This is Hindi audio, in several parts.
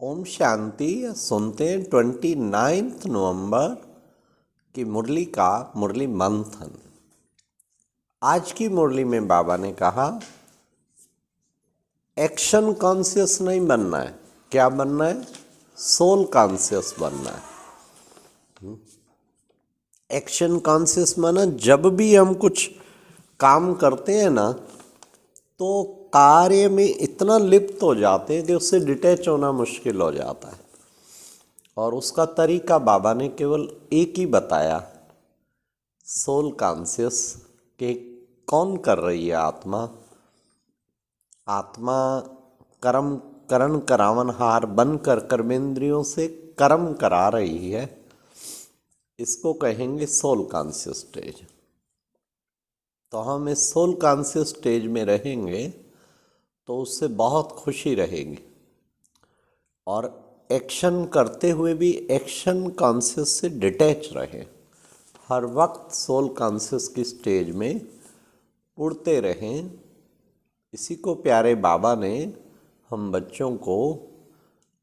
ओम शांति। सुनते हैं 29 नवंबर की मुरली का मुरली मंथन। आज की मुरली में बाबा ने कहा एक्शन कॉन्शियस नहीं बनना है। क्या बनना है? सोल कॉन्शियस बनना है। एक्शन कॉन्शियस माना जब भी हम कुछ काम करते हैं ना तो कार्य में इतना लिप्त हो जाते हैं कि उससे डिटैच होना मुश्किल हो जाता है। और उसका तरीका बाबा ने केवल एक ही बताया, सोल कॉन्शियस के कौन कर रही है आत्मा। आत्मा कर्म करण करावनहार बनकर कर्मेंद्रियों से कर्म करा रही है। इसको कहेंगे सोल कॉन्शियस स्टेज। तो हम इस सोल कॉन्शियस स्टेज में रहेंगे तो उससे बहुत खुशी रहेगी। और एक्शन करते हुए भी एक्शन कॉन्शियस से डिटैच रहे। हर वक्त सोल कॉन्शियस की स्टेज में उड़ते रहें। इसी को प्यारे बाबा ने हम बच्चों को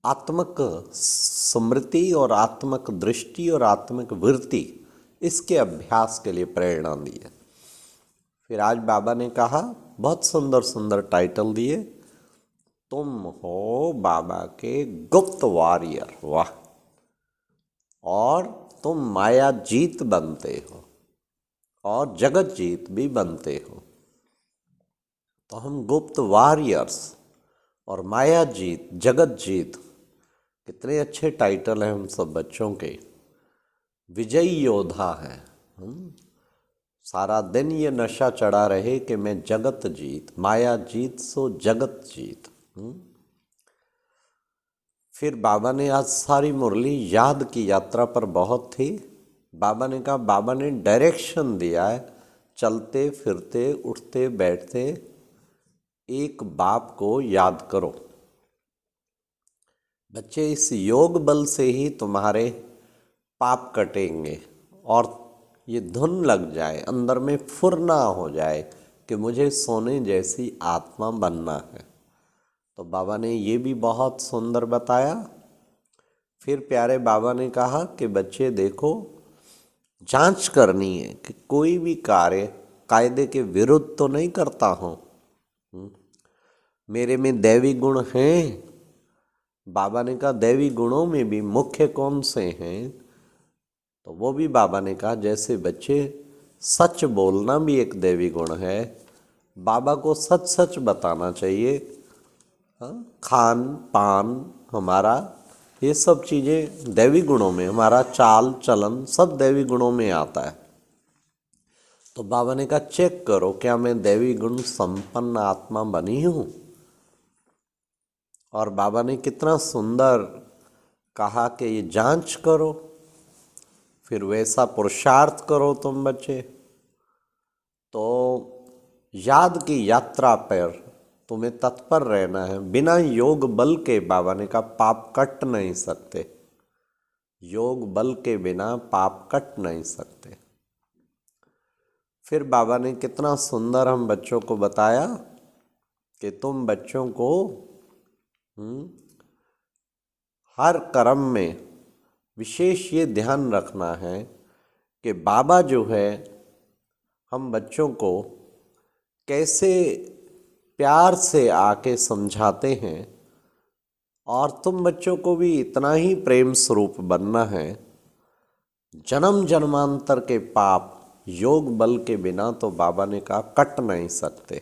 आत्मक स्मृति और आत्मक दृष्टि और आत्मक वृत्ति इसके अभ्यास के लिए प्रेरणा दी है। फिर आज बाबा ने कहा, बहुत सुंदर सुंदर टाइटल दिए, तुम हो बाबा के गुप्त वॉरियर। वाह! और तुम माया जीत बनते हो और जगत जीत भी बनते हो। तो हम गुप्त वॉरियर्स और माया जीत, जगत जीत, कितने अच्छे टाइटल हैं हम सब बच्चों के। विजयी योद्धा हैं हम। सारा दिन ये नशा चढ़ा रहे कि मैं जगत जीत, माया जीत सो जगत जीत। फिर बाबा ने आज सारी मुरली याद की यात्रा पर बहुत थी। बाबा ने कहा, बाबा ने डायरेक्शन दिया है, चलते फिरते उठते बैठते एक बाप को याद करो। बच्चे, इस योग बल से ही तुम्हारे पाप कटेंगे और ये धुन लग जाए, अंदर में फुरना हो जाए कि मुझे सोने जैसी आत्मा बनना है। तो बाबा ने ये भी बहुत सुंदर बताया। फिर प्यारे बाबा ने कहा कि बच्चे देखो, जांच करनी है कि कोई भी कार्य कायदे के विरुद्ध तो नहीं करता हूँ। मेरे में दैवी गुण हैं। बाबा ने कहा दैवी गुणों में भी मुख्य कौन से हैं? तो वो भी बाबा ने कहा, जैसे बच्चे सच बोलना भी एक दैवी गुण है। बाबा को सच सच बताना चाहिए। खान पान हमारा, ये सब चीज़ें दैवी गुणों में, हमारा चाल चलन सब दैवी गुणों में आता है। तो बाबा ने कहा चेक करो, क्या मैं दैवी गुण संपन्न आत्मा बनी हूँ? और बाबा ने कितना सुंदर कहा कि ये जांच करो, फिर वैसा पुरुषार्थ करो तुम बच्चे। तो याद की यात्रा पर तुम्हें तत्पर रहना है। बिना योग बल के, बाबा ने कहा, पाप कट नहीं सकते। योग बल के बिना पाप कट नहीं सकते। फिर बाबा ने कितना सुंदर हम बच्चों को बताया कि तुम बच्चों को हर कर्म में विशेष ये ध्यान रखना है कि बाबा जो है हम बच्चों को कैसे प्यार से आके समझाते हैं। और तुम बच्चों को भी इतना ही प्रेम स्वरूप बनना है। जन्म जन्मांतर के पाप योग बल के बिना तो बाबा ने कहा कट नहीं सकते।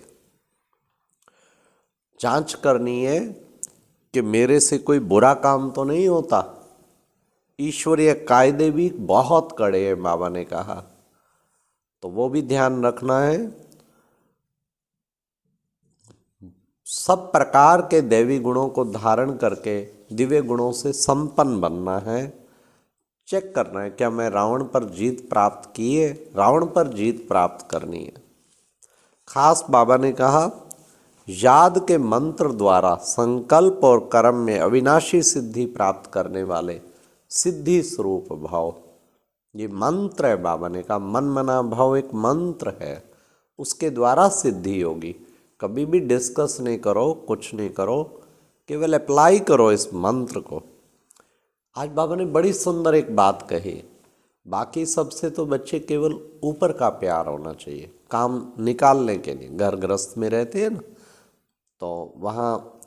जांच करनी है कि मेरे से कोई बुरा काम तो नहीं होता। ईश्वरीय कायदे भी बहुत कड़े हैं, बाबा ने कहा, तो वो भी ध्यान रखना है। सब प्रकार के दैवी गुणों को धारण करके दिव्य गुणों से संपन्न बनना है। चेक करना है क्या मैं रावण पर जीत प्राप्त की है। रावण पर जीत प्राप्त करनी है। खास बाबा ने कहा, याद के मंत्र द्वारा संकल्प और कर्म में अविनाशी सिद्धि प्राप्त करने वाले सिद्धि स्वरूप भाव, ये मंत्र है। बाबा ने कहा मन मना भाव एक मंत्र है, उसके द्वारा सिद्धि होगी। कभी भी डिस्कस नहीं करो, कुछ नहीं करो, केवल अप्लाई करो इस मंत्र को। आज बाबा ने बड़ी सुंदर एक बात कही, बाकी सबसे तो बच्चे केवल ऊपर का प्यार होना चाहिए, काम निकालने के लिए घर गृहस्थ में रहते हैं ना, तो वहाँ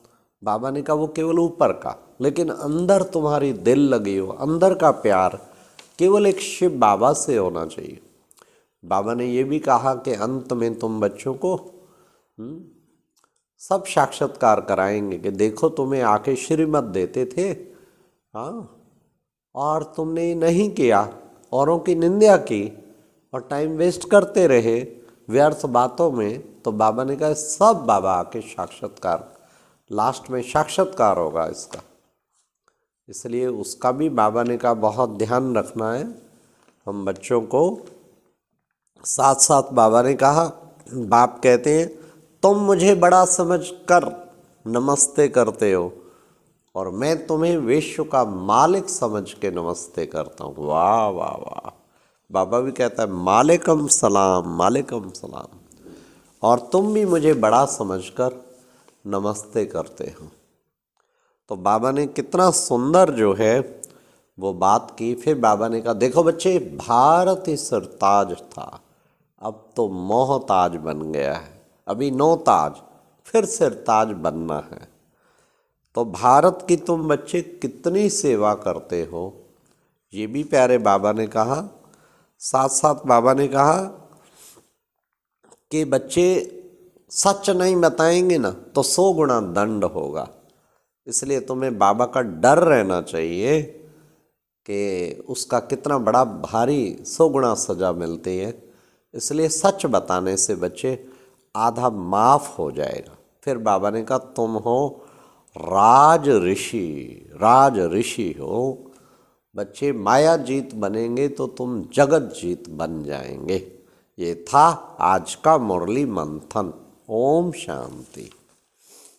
बाबा ने कहा वो केवल ऊपर का, लेकिन अंदर तुम्हारी दिल लगी हो, अंदर का प्यार केवल एक शिव बाबा से होना चाहिए। बाबा ने ये भी कहा कि अंत में तुम बच्चों को सब साक्षात्कार कराएंगे कि देखो तुम्हें आके श्रीमत देते थे, हाँ, और तुमने नहीं किया, औरों की निंदा की और टाइम वेस्ट करते रहे व्यर्थ बातों में, तो बाबा ने कहा सब बाबा आके साक्षात्कार, लास्ट में साक्षात्कार होगा इसका। इसलिए उसका भी बाबा ने कहा बहुत ध्यान रखना है हम बच्चों को। साथ साथ बाबा ने कहा, बाप कहते हैं तुम मुझे बड़ा समझकर नमस्ते करते हो और मैं तुम्हें विश्व का मालिक समझ के नमस्ते करता हूँ। वाह वाह वाह। बाबा भी कहता है मालिकम सलाम, मालिकम सलाम, और तुम भी मुझे बड़ा समझकर नमस्ते करते हो। तो बाबा ने कितना सुंदर जो है वो बात की। फिर बाबा ने कहा देखो बच्चे, भारत ही सरताज था, अब तो मोहताज बन गया है, अभी नो ताज, फिर सिरताज बनना है। तो भारत की तुम बच्चे कितनी सेवा करते हो, ये भी प्यारे बाबा ने कहा। साथ साथ बाबा ने कहा कि बच्चे सच नहीं बताएंगे ना तो 100 गुना दंड होगा, इसलिए तुम्हें बाबा का डर रहना चाहिए कि उसका कितना बड़ा भारी 100 गुना सजा मिलती है। इसलिए सच बताने से बच्चे आधा माफ हो जाएगा। फिर बाबा ने कहा तुम हो राज ऋषि, राज ऋषि हो बच्चे, माया जीत बनेंगे तो तुम जगत जीत बन जाएंगे। ये था आज का मुरली मंथन। ओम शांति।